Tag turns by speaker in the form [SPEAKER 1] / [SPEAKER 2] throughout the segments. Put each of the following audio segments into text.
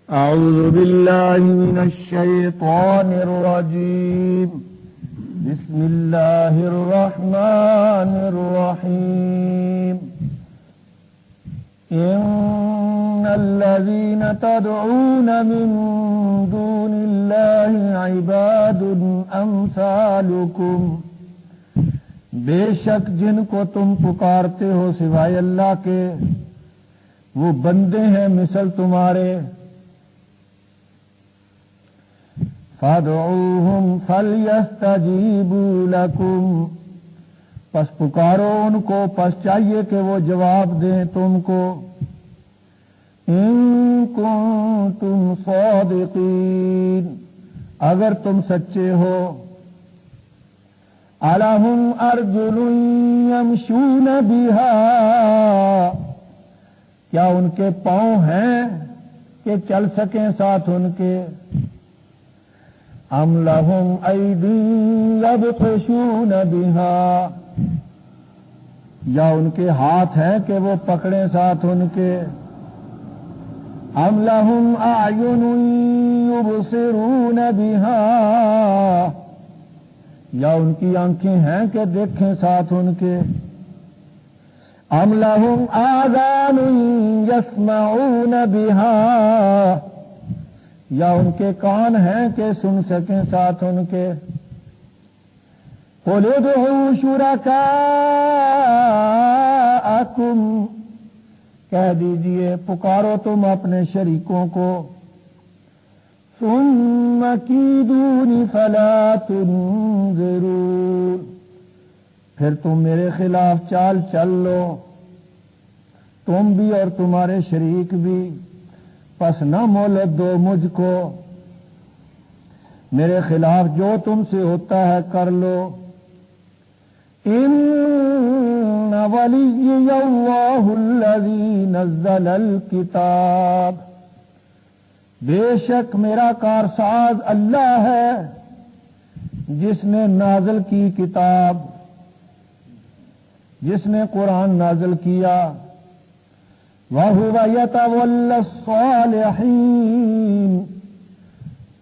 [SPEAKER 1] أعوذ بالله من الشيطان الرجيم. بسم الله الرحمن الرحيم. إن الذين تدعون من دون الله عباد أمثالكم، بے شک جن کو تم پکارتے ہو سوائے اللہ کے وہ بندے ہیں مثل تمہارے. فادعوہم فلیستجیبوا لکم، پس پکارو ان کو، پس چاہیے کہ وہ جواب دیں تم کو. ان کنتم صادقین، اگر تم سچے ہو. الہم ارجل یمشون بہا، کیا ان کے پاؤں ہیں کہ چل سکیں ساتھ ان کے. ام لہم ایدی یبطشون بہا، یا ان کے ہاتھ ہیں کہ وہ پکڑیں ساتھ ان کے. ام لہم اعین یبصرون بہا، یا ان کی آنکھیں ہیں کہ دیکھیں ساتھ ان کے. ام لہم آذان یسمعون بہا، یا ان کے کان ہیں کہ سن سکیں ساتھ ان کے. قل ادعوا شرکاءکم، کہہ دیجئے پکارو تم اپنے شریکوں کو. ثم کیدون فلا تنظرون، پھر تم میرے خلاف چال چل لو، تم بھی اور تمہارے شریک بھی، پس نہ مہلت دو مجھ کو، میرے خلاف جو تم سے ہوتا ہے کر لو. ان ولی اللہ الذی نزل الکتاب، بے شک میرا کارساز اللہ ہے جس نے نازل کی کتاب، جس نے قرآن نازل کیا. وَهُوَ يَتَوَلَّى الصَّالِحِينَ،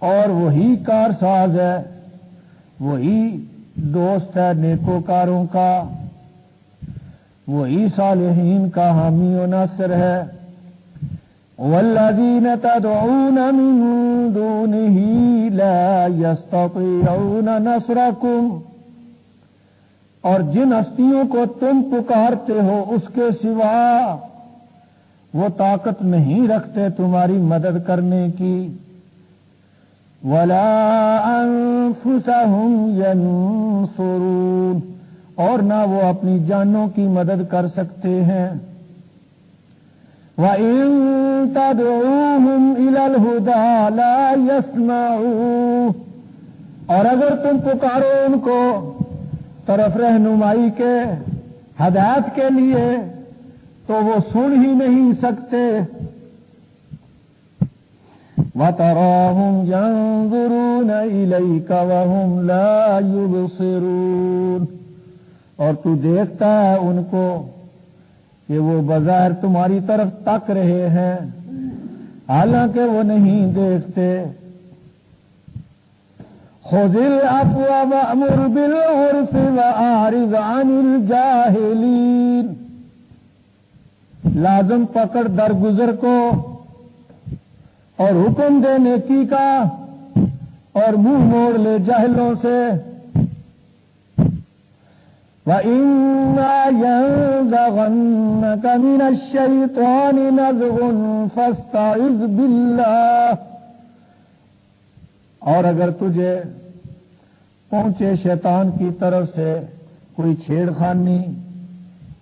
[SPEAKER 1] اور وہی کارساز ہے، وہی دوست ہے نیکوکاروں کا، وہی صالحین کا حامی و ناصر ہے. وَالَّذِينَ تَدْعُونَ مِن دُونِهِ لَا يَسْتَطِيعُونَ نَصْرَكُمْ، اور جن ہستیوں کو تم پکارتے ہو اس کے سوا وہ طاقت نہیں رکھتے تمہاری مدد کرنے کی. وَلَا أَنفُسَهُمْ يَنصُرُونَ، اور نہ وہ اپنی جانوں کی مدد کر سکتے ہیں. وَإِن تَدْعُوهُمْ إِلَى الْهُدَى لَا يَسْمَعُوا، اور اگر تم پکارو ان کو طرف رہنمائی کے، ہدایت کے لیے، تو وہ سن ہی نہیں سکتے. وَتَرَاهُمْ يَنظُرُونَ إِلَيْكَ وَهُمْ لَا يُبْصِرُونَ، اور تو دیکھتا ہے ان کو کہ وہ بظاہر تمہاری طرف تک رہے ہیں حالانکہ وہ نہیں دیکھتے. خُذِ الْعَفْوَ وَأْمُرْ بِالْعُرْفِ وَأَعْرِضْ عَنِ الْجَاهِلِينَ، لازم پکڑ درگزر کو اور حکم دے نیکی کا اور منہ موڑ لے جاہلوں سے. وَإِمَّا يَنزَغَنَّكَ مِنَ الشَّيْطَانِ نَزْغٌ فَاسْتَعِذْ بِاللَّهِ، اور اگر تجھے پہنچے شیطان کی طرف سے کوئی چھیڑ خانی،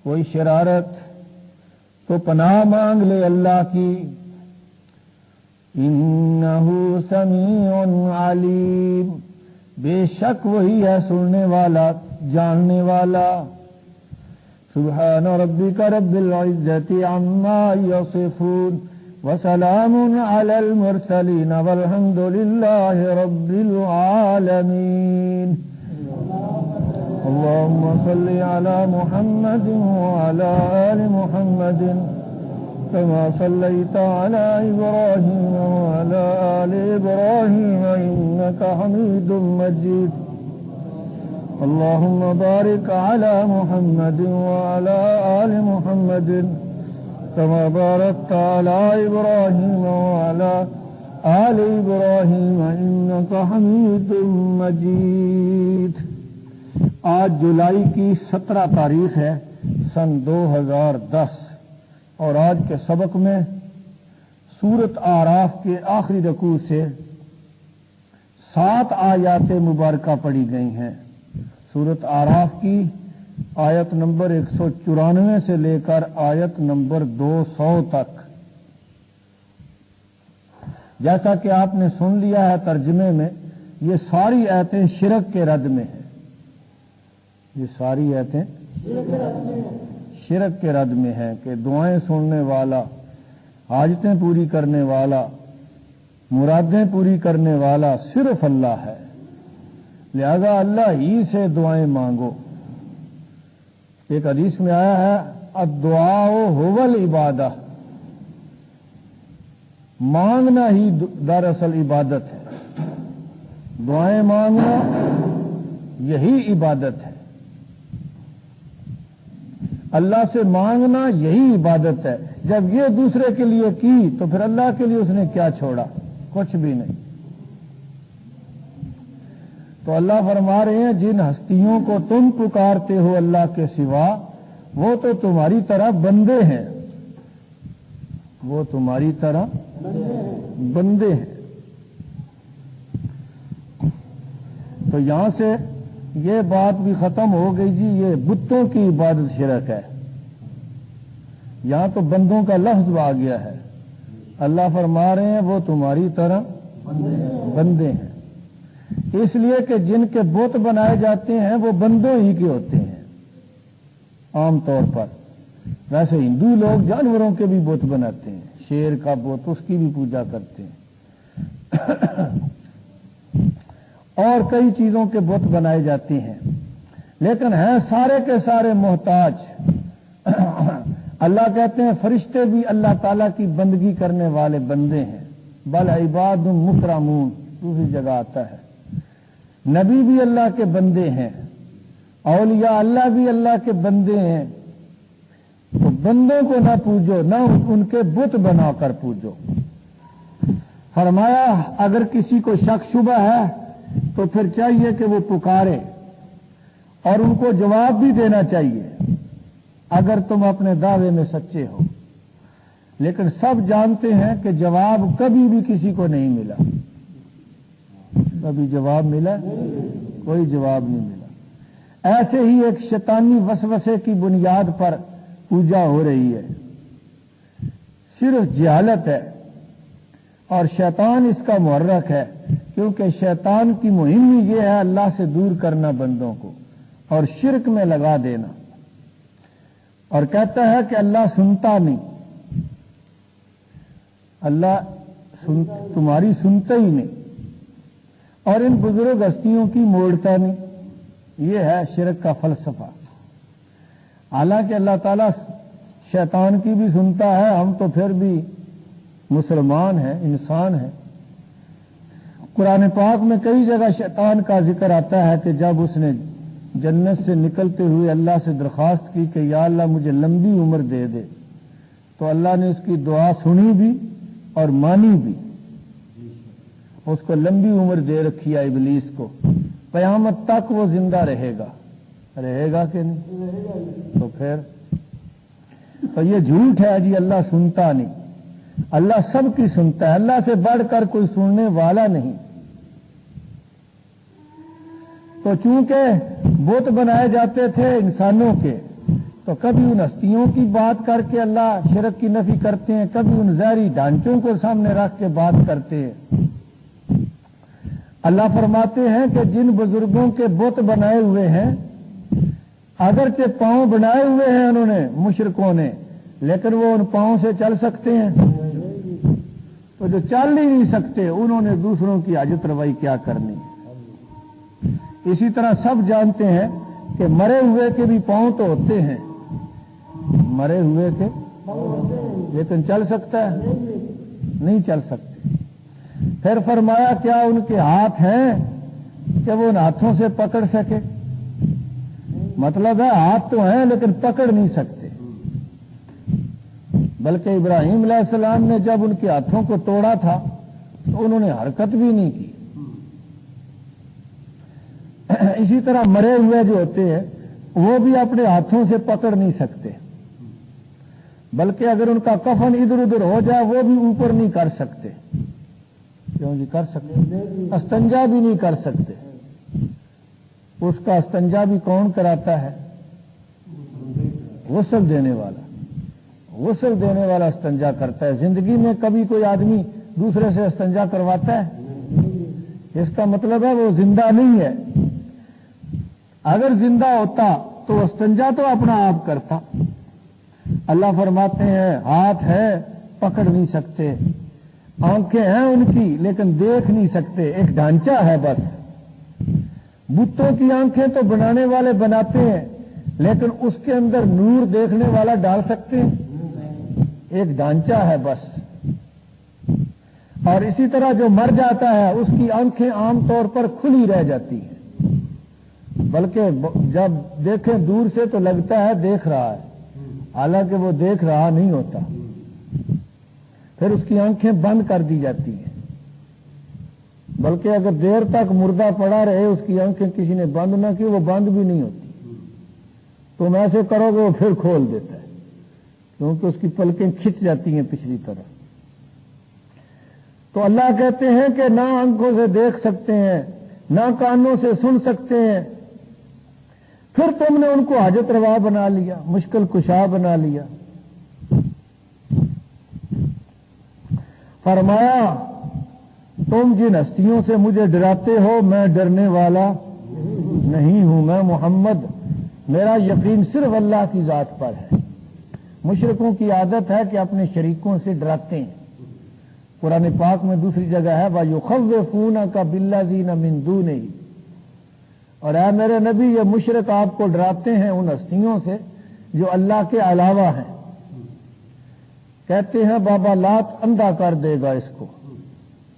[SPEAKER 1] کوئی شرارت، تو پناہ مانگ لے اللہ کی. انہ سمیع علیم، بے شک وہی ہے سننے والا جاننے والا. سبحان ربک رب العزت عما یصفون وسلام علی المرسلین والحمد للہ رب العالمین. اللهم صل على محمد وعلى آل محمد كما صليت على إبراهيم وعلى آل إبراهيم إنك حميد مجيد اللهم بارك على محمد وعلى آل محمد كما باركت على إبراهيم وعلى آل إبراهيم إنك حميد مجيد. آج جولائی کی 17 تاریخ ہے سن 2010 اور آج کے سبق میں سورت اعراف کے آخری رکوع سے 7 آیات مبارکہ پڑھی گئی ہیں. سورت اعراف کی آیت نمبر 194 سے لے کر آیت نمبر 200 تک. جیسا کہ آپ نے سن لیا ہے ترجمے میں، یہ ساری آیتیں شرک کے رد میں ہیں. یہ ساری آیتیں شرک کے رد میں ہیں کہ دعائیں سننے والا، حاجتیں پوری کرنے والا، مرادیں پوری کرنے والا صرف اللہ ہے، لہذا اللہ ہی سے دعائیں مانگو. ایک حدیث میں آیا ہے الدعاء هو العبادہ، مانگنا ہی دراصل عبادت ہے. دعائیں مانگنا یہی عبادت ہے، اللہ سے مانگنا یہی عبادت ہے. جب یہ دوسرے کے لیے کی تو پھر اللہ کے لیے اس نے کیا چھوڑا؟ کچھ بھی نہیں. تو اللہ فرما رہے ہیں جن ہستیوں کو تم پکارتے ہو اللہ کے سوا وہ تو تمہاری طرح بندے ہیں، وہ تمہاری طرح بندے ہیں. تو یہاں سے یہ بات بھی ختم ہو گئی جی یہ بتوں کی عبادت شرک ہے. یہاں تو بندوں کا لفظ آ گیا ہے. اللہ فرما رہے ہیں وہ تمہاری طرح بندے ہیں، اس لیے کہ جن کے بت بنائے جاتے ہیں وہ بندوں ہی کے ہوتے ہیں عام طور پر. ویسے ہندو لوگ جانوروں کے بھی بت بناتے ہیں، شیر کا بت اس کی بھی پوجا کرتے ہیں اور کئی چیزوں کے بت بنائے جاتے ہیں، لیکن ہیں سارے کے سارے محتاج. اللہ کہتے ہیں فرشتے بھی اللہ تعالیٰ کی بندگی کرنے والے بندے ہیں. بل عباد مکرمون دوسری جگہ آتا ہے. نبی بھی اللہ کے بندے ہیں، اولیاء اللہ بھی اللہ کے بندے ہیں. تو بندوں کو نہ پوجو، نہ ان کے بت بنا کر پوجو. فرمایا اگر کسی کو شک شبہ ہے تو پھر چاہیے کہ وہ پکارے اور ان کو جواب بھی دینا چاہیے اگر تم اپنے دعوے میں سچے ہو. لیکن سب جانتے ہیں کہ جواب کبھی بھی کسی کو نہیں ملا. کبھی جواب ملا؟ کوئی جواب نہیں ملا. ایسے ہی ایک شیطانی وسوسے کی بنیاد پر پوجا ہو رہی ہے، صرف جہالت ہے اور شیطان اس کا محرک ہے، کیونکہ شیطان کی مہم یہ ہے اللہ سے دور کرنا بندوں کو اور شرک میں لگا دینا. اور کہتا ہے کہ اللہ سنتا نہیں، اللہ تمہاری سنتا ہی نہیں، اور ان بزرگ ہستیوں کی موڑتا نہیں. یہ ہے شرک کا فلسفہ. حالانکہ اللہ تعالیٰ شیطان کی بھی سنتا ہے، ہم تو پھر بھی مسلمان ہیں، انسان ہیں. قرآن پاک میں کئی جگہ شیطان کا ذکر آتا ہے کہ جب اس نے جنت سے نکلتے ہوئے اللہ سے درخواست کی کہ یا اللہ مجھے لمبی عمر دے دے، تو اللہ نے اس کی دعا سنی بھی اور مانی بھی. اس کو لمبی عمر دے رکھی ہے ابلیس کو، قیامت تک وہ زندہ رہے گا کہ نہیں؟ تو پھر تو یہ جھوٹ ہے جی اللہ سنتا نہیں. اللہ سب کی سنتا ہے، اللہ سے بڑھ کر کوئی سننے والا نہیں. تو چونکہ بت بنائے جاتے تھے انسانوں کے، تو کبھی ان ہستیوں کی بات کر کے اللہ شرک کی نفی کرتے ہیں، کبھی ان ظاہری ڈھانچوں کو سامنے رکھ کے بات کرتے ہیں. اللہ فرماتے ہیں کہ جن بزرگوں کے بت بنائے ہوئے ہیں، اگرچہ پاؤں بنائے ہوئے ہیں انہوں نے مشرکوں نے، لیکن وہ ان پاؤں سے چل سکتے ہیں؟ تو جو چل ہی نہیں سکتے انہوں نے دوسروں کی حاجت روائی کیا کرنی. اسی طرح سب جانتے ہیں کہ مرے ہوئے کے بھی پاؤں تو ہوتے ہیں، مرے ہوئے کے لیکن چل سکتا ہے؟ نہیں چل سکتے۔ پھر فرمایا کیا ان کے ہاتھ ہیں کہ وہ ان ہاتھوں سے پکڑ سکے؟ مطلب ہے ہاتھ تو ہیں لیکن پکڑ نہیں سکتے۔ بلکہ ابراہیم علیہ السلام نے جب ان کے ہاتھوں کو توڑا تھا تو انہوں نے حرکت بھی نہیں کی۔ اسی طرح مرے ہوئے جو ہوتے ہیں وہ بھی اپنے ہاتھوں سے پکڑ نہیں سکتے، بلکہ اگر ان کا کفن ادھر ادھر ہو جائے وہ بھی اوپر نہیں کر سکتے۔ کیوں جی کر سکتے؟ استنجا بھی نہیں کر سکتے۔ اس کا استنجا بھی کون کراتا ہے؟ غسل دینے والا۔ غسل دینے والا استنجا کرتا ہے۔ زندگی میں کبھی کوئی آدمی دوسرے سے استنجا کرواتا ہے؟ اس کا مطلب ہے وہ زندہ نہیں ہے۔ اگر زندہ ہوتا تو استنجا تو اپنا آپ کرتا۔ اللہ فرماتے ہیں ہاتھ ہے پکڑ نہیں سکتے، آنکھیں ہیں ان کی لیکن دیکھ نہیں سکتے، ایک ڈھانچہ ہے بس۔ بتوں کی آنکھیں تو بنانے والے بناتے ہیں لیکن اس کے اندر نور دیکھنے والا ڈال سکتے ہیں؟ ایک ڈھانچہ ہے بس۔ اور اسی طرح جو مر جاتا ہے اس کی آنکھیں عام طور پر کھلی رہ جاتی ہیں، بلکہ جب دیکھیں دور سے تو لگتا ہے دیکھ رہا ہے، حالانکہ وہ دیکھ رہا نہیں ہوتا۔ پھر اس کی آنکھیں بند کر دی جاتی ہیں، بلکہ اگر دیر تک مردہ پڑا رہے اس کی آنکھیں کسی نے بند نہ کی وہ بند بھی نہیں ہوتی۔ تم ایسے کرو گے وہ پھر کھول دیتا ہے، کیونکہ اس کی پلکیں کھچ جاتی ہیں پچھلی طرف۔ تو اللہ کہتے ہیں کہ نہ آنکھوں سے دیکھ سکتے ہیں نہ کانوں سے سن سکتے ہیں، پھر تم نے ان کو حاجت روا بنا لیا، مشکل کشا بنا لیا۔ فرمایا تم جن ہستیوں سے مجھے ڈراتے ہو میں ڈرنے والا نہیں ہوں، میں محمد، میرا یقین صرف اللہ کی ذات پر ہے۔ مشرکوں کی عادت ہے کہ اپنے شریکوں سے ڈراتے ہیں۔ قرآن پاک میں دوسری جگہ ہے وَيُخَوِّفُونَكَ بِالَّذِينَ مِن دُونِهِ، اور اے میرے نبی یہ مشرک آپ کو ڈراتے ہیں ان ہستیوں سے جو اللہ کے علاوہ ہیں۔ کہتے ہیں بابا لات اندھا کر دے گا، اس کو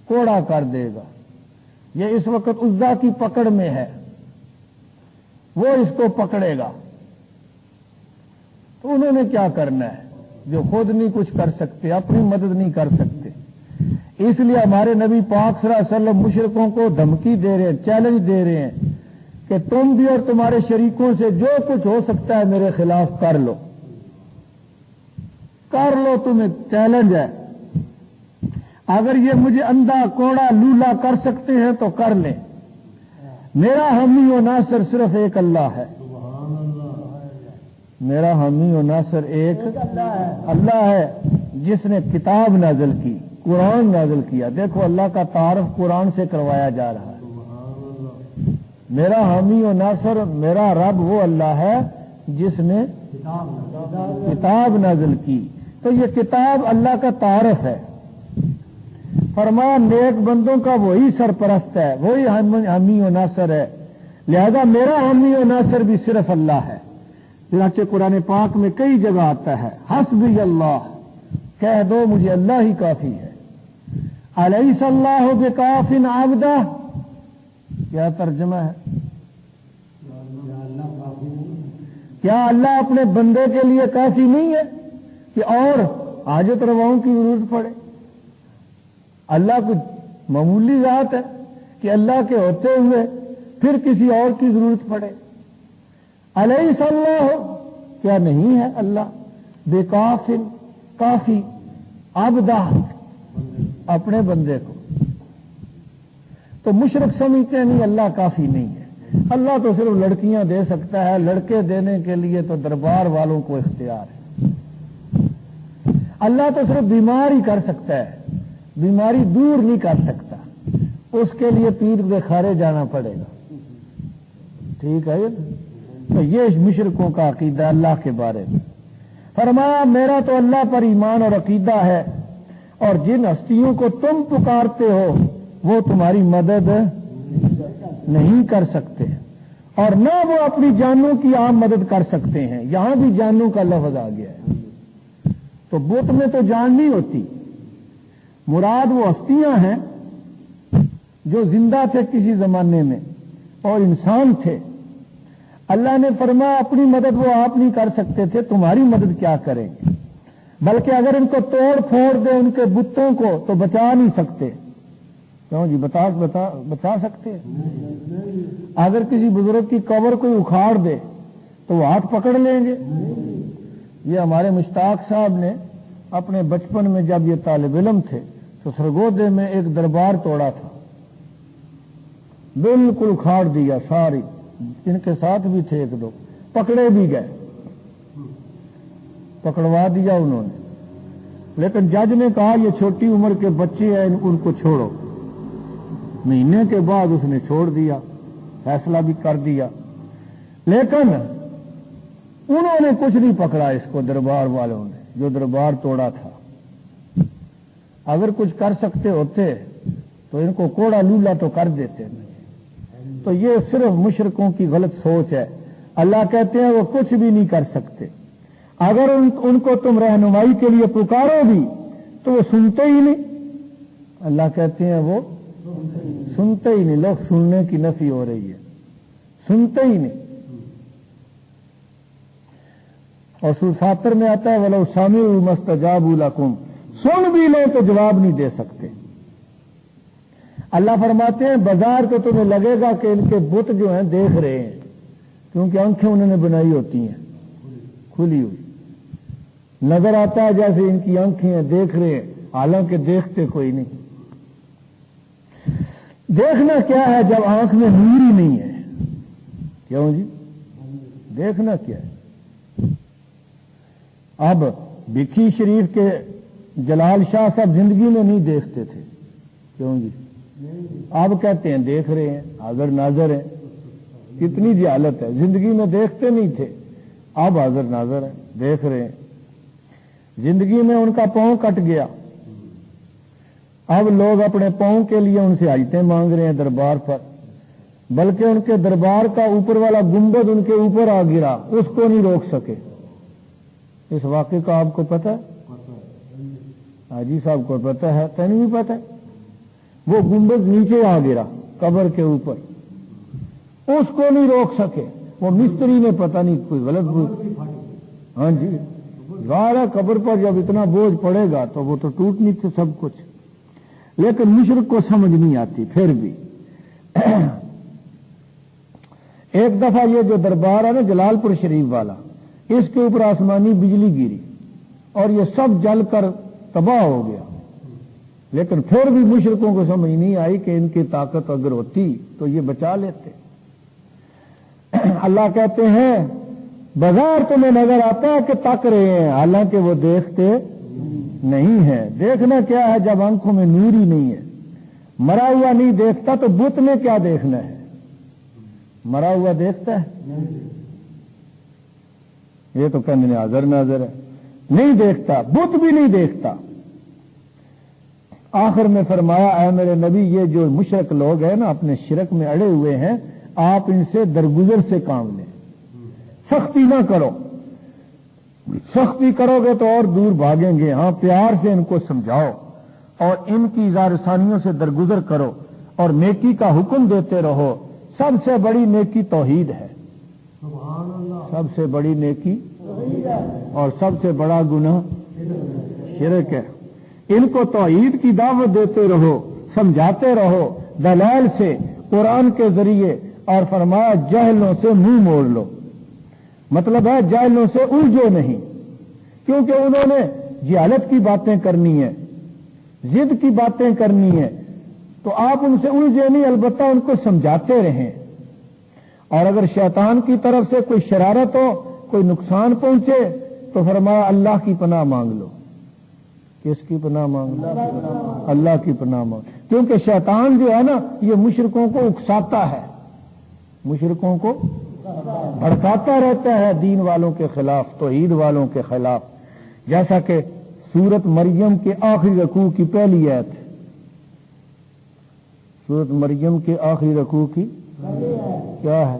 [SPEAKER 1] کوڑا کر دے گا، یہ اس وقت عزا کی پکڑ میں ہے، وہ اس کو پکڑے گا۔ تو انہوں نے کیا کرنا ہے جو خود نہیں کچھ کر سکتے، اپنی مدد نہیں کر سکتے؟ اس لیے ہمارے نبی پاک صلی اللہ علیہ وسلم مشرکوں کو دھمکی دے رہے ہیں، چیلنج دے رہے ہیں کہ تم بھی اور تمہارے شریکوں سے جو کچھ ہو سکتا ہے میرے خلاف کر لو، کر لو، تمہیں چیلنج ہے۔ اگر یہ مجھے اندھا کوڑا لولا کر سکتے ہیں تو کر لیں، میرا حامی و ناصر صرف ایک اللہ ہے۔ میرا حامی و ناصر ایک اللہ ہے جس نے کتاب نازل کی، قرآن نازل کیا۔ دیکھو اللہ کا تعارف قرآن سے کروایا جا رہا ہے۔ میرا حامی و ناصر میرا رب وہ اللہ ہے جس نے کتاب نازل کی، تو یہ کتاب اللہ کا تعارف ہے۔ فرمایا نیک بندوں کا وہی سرپرست ہے، وہی حامی و ناصر ہے، لہذا میرا حامی و ناصر بھی صرف اللہ ہے۔ چنانچہ قرآن پاک میں کئی جگہ آتا ہے حسبی اللہ، کہہ دو مجھے اللہ ہی کافی ہے۔ الیس اللہ بکاف عبدہ، کیا ترجمہ ہے؟ کیا اللہ اپنے بندے کے لیے کافی نہیں ہے کہ اور حاجت رواؤں کی ضرورت پڑے؟ اللہ کچھ معمولی ذات ہے کہ اللہ کے ہوتے ہوئے پھر کسی اور کی ضرورت پڑے؟ الیس اللہ، کیا نہیں ہے اللہ بکاف کافی عبدہ اپنے بندے کو؟ تو مشرک سمجھتے ہیں نہیں اللہ کافی نہیں ہے، اللہ تو صرف لڑکیاں دے سکتا ہے، لڑکے دینے کے لیے تو دربار والوں کو اختیار ہے۔ اللہ تو صرف بیمار ہی کر سکتا ہے، بیماری دور نہیں کر سکتا، اس کے لیے پیر بخارے جانا پڑے گا۔ ٹھیک ہے، تو یہ مشرکوں کا عقیدہ اللہ کے بارے میں۔ فرمایا میرا تو اللہ پر ایمان اور عقیدہ ہے، اور جن ہستیوں کو تم پکارتے ہو وہ تمہاری مدد نہیں کر سکتے، اور نہ وہ اپنی جانوں کی عام مدد کر سکتے ہیں۔ یہاں بھی جانوں کا لفظ آ گیا ہے، تو بت میں تو جان نہیں ہوتی، مراد وہ ہستیاں ہیں جو زندہ تھے کسی زمانے میں اور انسان تھے۔ اللہ نے فرمایا اپنی مدد وہ آپ نہیں کر سکتے تھے، تمہاری مدد کیا کریں گے؟ بلکہ اگر ان کو توڑ پھوڑ دے ان کے بتوں کو تو بچا نہیں سکتے۔ کیوں جی بچا سکتے؟ اگر کسی بزرگ کی قبر کوئی اکھاڑ دے تو وہ ہاتھ پکڑ لیں گے؟ یہ ہمارے مشتاق صاحب نے اپنے بچپن میں جب یہ طالب علم تھے تو سرگودے میں ایک دربار توڑا تھا، بالکل اکھاڑ دیا ساری، ان کے ساتھ بھی تھے ایک دو، پکڑے بھی گئے، پکڑوا دیا انہوں نے، لیکن جج نے کہا یہ چھوٹی عمر کے بچے ہیں ان کو چھوڑو۔ مہینے کے بعد اس نے چھوڑ دیا، فیصلہ بھی کر دیا، لیکن انہوں نے کچھ نہیں پکڑا اس کو، دربار والوں نے جو دربار توڑا تھا۔ اگر کچھ کر سکتے ہوتے تو ان کو کوڑا لولا تو کر دیتے۔ تو یہ صرف مشرکوں کی غلط سوچ ہے۔ اللہ کہتے ہیں وہ کچھ بھی نہیں کر سکتے، اگر ان کو تم رہنمائی کے لیے پکارو بھی تو وہ سنتے ہی نہیں۔ اللہ کہتے ہیں وہ سنتے ہی نہیں، لوگ سننے کی نفی ہو رہی ہے، سنتے ہی نہیں۔ اور سورۃ فاطر میں آتا ہے وَلَوْ سَمِعُوا مَا اسْتَجَابُوا لَكُمْ، سن بھی لیں تو جواب نہیں دے سکتے۔ اللہ فرماتے ہیں بازار تو تمہیں لگے گا کہ ان کے بت جو ہیں دیکھ رہے ہیں، کیونکہ آنکھیں انہوں نے بنائی ہوتی ہیں کھلی ہوئی، نظر آتا ہے جیسے ان کی آنکھیں ہیں دیکھ رہے ہیں، حالانکہ دیکھتے کوئی نہیں۔ دیکھنا کیا ہے جب آنکھ میں نور ہی نہیں ہے؟ کیوں جی دیکھنا کیا ہے؟ اب بکھی شریف کے جلال شاہ صاحب زندگی میں نہیں دیکھتے تھے، کیوں جی اب کہتے ہیں دیکھ رہے ہیں، حاضر ناظر ہیں۔ کتنی جہالت ہے، زندگی میں دیکھتے نہیں تھے، اب حاضر ناظر ہیں، دیکھ رہے ہیں۔ زندگی میں ان کا پاؤں کٹ گیا، اب لوگ اپنے پاؤں کے لیے ان سے حاجتیں مانگ رہے ہیں دربار پر، بلکہ ان کے دربار کا اوپر والا گنبد ان کے اوپر آ گرا، اس کو نہیں روک سکے۔ اس واقعے کا آپ کو پتہ ہے؟ حاجی صاحب کو پتہ ہے، تینوں بھی پتہ ہے؟ وہ گنبد نیچے آ گرا قبر کے اوپر، اس کو نہیں روک سکے۔ وہ مستری نے پتہ نہیں کوئی غلط ہاں جی ظاہر ہے قبر پر جب اتنا بوجھ پڑے گا تو وہ تو ٹوٹنی تھی سب کچھ، لیکن مشرک کو سمجھ نہیں آتی پھر بھی۔ ایک دفعہ یہ جو دربار ہے نا جلال پور شریف والا، اس کے اوپر آسمانی بجلی گری اور یہ سب جل کر تباہ ہو گیا، لیکن پھر بھی مشرکوں کو سمجھ نہیں آئی کہ ان کی طاقت اگر ہوتی تو یہ بچا لیتے۔ اللہ کہتے ہیں بازار تمہیں نظر آتا ہے کہ تک رہے ہیں، حالانکہ وہ دیکھتے نہیں ہے۔ دیکھنا کیا ہے جب آنکھوں میں نور ہی نہیں ہے؟ مرا ہوا نہیں دیکھتا تو بت میں کیا دیکھنا ہے؟ مرا ہوا دیکھتا ہے؟ یہ تو کہنے حاضر ناظر ہے، نہیں دیکھتا، بت بھی نہیں دیکھتا۔ آخر میں فرمایا اے میرے نبی یہ جو مشرک لوگ ہیں نا اپنے شرک میں اڑے ہوئے ہیں، آپ ان سے درگزر سے کام لیں، سختی نہ کرو، سختی کرو گے تو اور دور بھاگیں گے۔ ہاں پیار سے ان کو سمجھاؤ اور ان کی اظہارثانیوں سے درگزر کرو اور نیکی کا حکم دیتے رہو۔ سب سے بڑی نیکی توحید ہے، سب سے بڑی نیکی اور سب سے بڑا گناہ شرک ہے۔ ان کو توحید کی دعوت دیتے رہو، سمجھاتے رہو دلائل سے، قرآن کے ذریعے، اور فرمایا جاہلوں سے منہ موڑ لو، مطلب ہے جاہلوں سے الجھو نہیں، کیونکہ انہوں نے جہالت کی باتیں کرنی ہے، ضد کی باتیں کرنی ہے، تو آپ ان سے الجھے نہیں، البتہ ان کو سمجھاتے رہیں۔ اور اگر شیطان کی طرف سے کوئی شرارت ہو، کوئی نقصان پہنچے تو فرمایا اللہ کی پناہ مانگ لو۔ کس کی پناہ مانگ لو؟ اللہ کی پناہ مانگ، کیونکہ شیطان جو ہے نا یہ مشرکوں کو اکساتا ہے، مشرکوں کو بھڑکاتا رہتا ہے دین والوں کے خلاف، توحید والوں کے خلاف، جیسا کہ سورت مریم کے آخری رکوع کی پہلی آیت ہے۔ سورت مریم کے آخری رکوع کی کیا ہے؟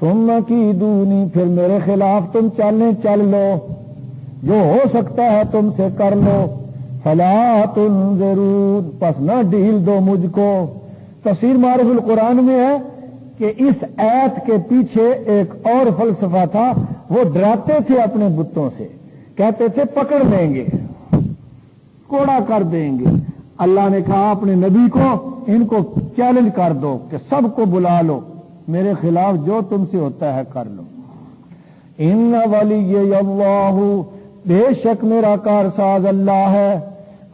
[SPEAKER 1] ثم کیدونی، پھر میرے خلاف تم چالیں چل لو، جو ہو سکتا ہے تم سے کر لو، فلا تنظرون، پس نہ ڈھیل دو مجھ کو۔ تفسیر معارف القرآن میں ہے کہ اس آیت کے پیچھے ایک اور فلسفہ تھا، وہ ڈراتے تھے اپنے بتوں سے، کہتے تھے پکڑ لیں گے، کوڑا کر دیں گے۔ اللہ نے کہا اپنے نبی کو ان کو چیلنج کر دو کہ سب کو بلا لو، میرے خلاف جو تم سے ہوتا ہے کر لو۔ ان ولی اللہ، بے شک میرا کارساز اللہ ہے،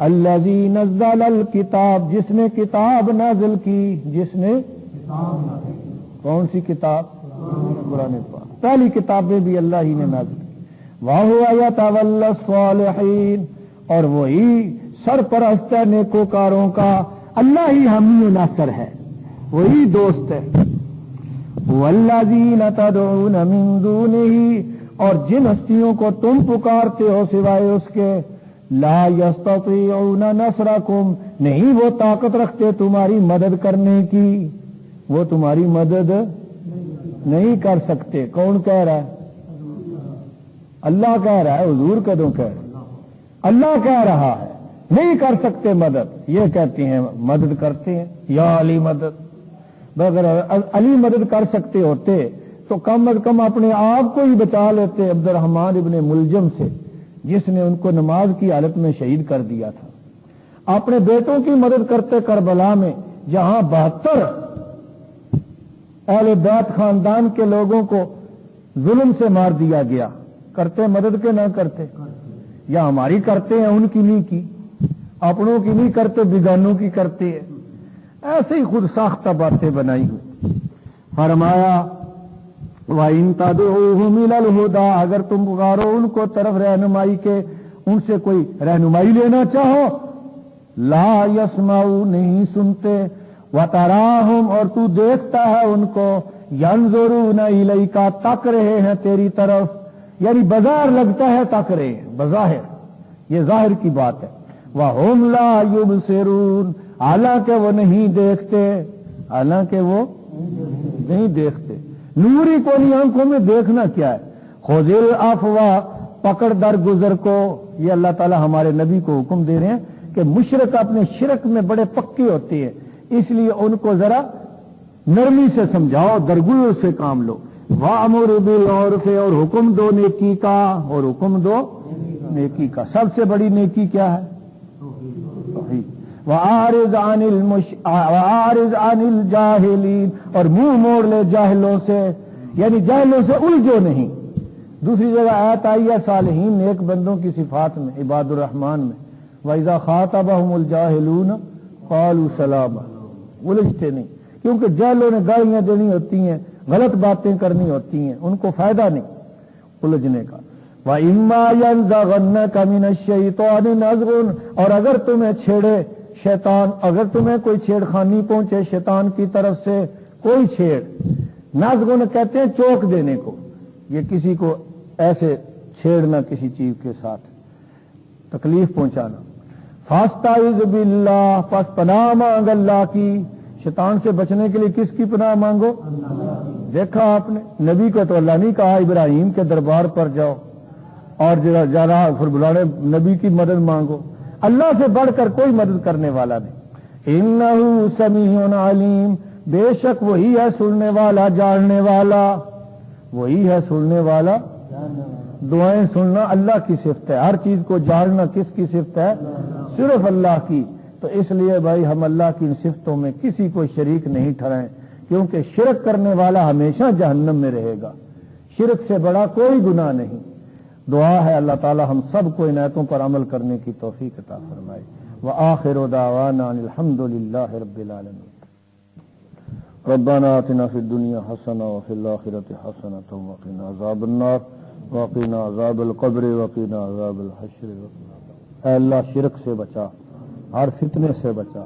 [SPEAKER 1] الذی نزل الکتاب، جس نے کتاب نازل کی، جس نے کون سی کتاب؟ قرآن پاک، پہلی کتابیں بھی اللہ ہی نے نازل کی۔ وَهُوَ يَتَوَلَّى الصَّالِحِينَ، اور وہی سرپرست ہے نیکوکاروں کا، اللہ ہی حامی و ناصر ہے، وہی دوست ہے۔ وَالَّذِينَ تَدْعُونَ مِن دُونِهِ، اور جن ہستیوں کو تم پکارتے ہو سوائے اس کے، لا يَسْتَطِيعُونَ نَصْرَكُمْ، نہیں وہ طاقت رکھتے تمہاری مدد کرنے کی، وہ تمہاری مدد نہیں کر سکتے۔ کون کہہ رہا ہے؟ اللہ کہہ رہا ہے، حضور کدوں کہہ رہا ہے؟ اللہ کہہ رہا ہے نہیں کر سکتے مدد، یہ کہتے ہیں مدد کرتے ہیں، یا علی مدد۔ اگر علی مدد کر سکتے ہوتے تو کم از کم اپنے آپ کو ہی بچا لیتے عبد الرحمن ابن ملجم سے، جس نے ان کو نماز کی حالت میں شہید کر دیا تھا۔ اپنے بیٹوں کی مدد کرتے کربلا میں، جہاں 72 اہل بیت خاندان کے لوگوں کو ظلم سے مار دیا گیا، کرتے مدد کے نہ کرتے؟ یا ہماری کرتے ہیں، ان کی نہیں کی، اپنوں کی نہیں کرتے، بیگانوں کی کرتے ہیں، ایسے ہی خود ساختہ باتیں بنائی ہوئی۔ فرمایا وَإِن تَدْعُوهُمْ إِلَى الْهُدَىٰ، اگر تم پکارو ان کو طرف رہنمائی کے، ان سے کوئی رہنمائی لینا چاہو، لا يَسْمَعُوا، نہیں سنتے، وَتَرَاهُمْ، اور تو دیکھتا ہے ان کو، يَنظُرُونَ إِلَيْكَ، تک رہے ہیں تیری طرف، یعنی بظاہر لگتا ہے تک رہے ہیں، بظاہر، یہ ظاہر کی بات ہے۔ وَهُمْ لَا يُبْصِرُونَ، حالانکہ وہ نہیں دیکھتے، حالانکہ وہ نہیں دیکھتے، نور ہی کو نہیں آنکھوں میں، دیکھنا کیا ہے۔ خُذِ الْعَفْوَ، پکڑ در گزر کو، یہ اللہ تعالی ہمارے نبی کو حکم دے رہے ہیں کہ مشرک اپنے شرک میں بڑے پکے ہوتے ہیں، اس لیے ان کو ذرا نرمی سے سمجھاؤ، درگزر سے کام لو۔ وَأَمُرْ بِالْعُرْفِ، اور حکم دو نیکی کا، اور حکم دو نیکی کا۔ سب سے بڑی نیکی کیا ہے؟ وَأَعْرِضْ عَنِ الْجَاهِلِينَ، اور منہ موڑ لے جاہلوں سے، یعنی جاہلوں سے الجھو نہیں۔ دوسری جگہ آیت آئی ہے صالحین نیک بندوں کی صفات میں، عباد الرحمن میں، وَإِذَا خَاطَبَهُمُ الْجَاهِلُونَ قَالُوا سَلَامًا، الجھتے نہیں، کیونکہ جاہلوں نے گالیاں دینی ہوتی ہیں، غلط باتیں کرنی ہوتی ہیں، ان کو فائدہ نہیں الجھنے کا۔ وَإِمَّا يَنزَغَنَّكَ مِنَ الشَّيْطَانِ نَزْغٌ، اور اگر تمہیں چھیڑے شیطان، اگر تمہیں کوئی چھیڑ خانی پہنچے شیطان کی طرف سے، کوئی چھیڑ، نزغن کہتے ہیں چوک دینے کو، یہ کسی کو ایسے چھیڑنا کسی چیز کے ساتھ، تکلیف پہنچانا۔ فَاسْتَعِذْ بِاللَّهِ، پس پناہ مانگ اللہ کی۔ شیطان سے بچنے کے لیے کس کی پناہ مانگو؟ دیکھا آپ نے، نبی کو تو اللہ نہیں کہا ابراہیم کے دربار پر جاؤ اور جا پھر بلانے نبی کی مدد مانگو، اللہ سے بڑھ کر کوئی مدد کرنے والا نہیں۔ انہ سمیع علیم، بے شک وہی ہے سننے والا جاننے والا، وہی ہے سننے والا۔ دعائیں سننا اللہ کی صفت ہے، ہر چیز کو جاننا کس کی صفت ہے؟ صرف اللہ کی۔ تو اس لیے بھائی ہم اللہ کی ان صفتوں میں کسی کو شریک نہیں ٹھہرائیں، کیونکہ شرک کرنے والا ہمیشہ جہنم میں رہے گا، شرک سے بڑا کوئی گناہ نہیں۔ دعا ہے اللہ تعالی ہم سب کو ان آیتوں پر عمل کرنے کی توفیق عطا فرمائے۔ وآخر دعوانا الحمد للہ رب العالمین۔ ربنا آتنا فی الدنیا حسنہ وفی الآخرۃ حسنۃ وقنا عذاب النار وقنا عذاب القبر وقنا عذاب الحشر۔ اے اللہ شرک سے بچا، ہر فتنے سے بچا،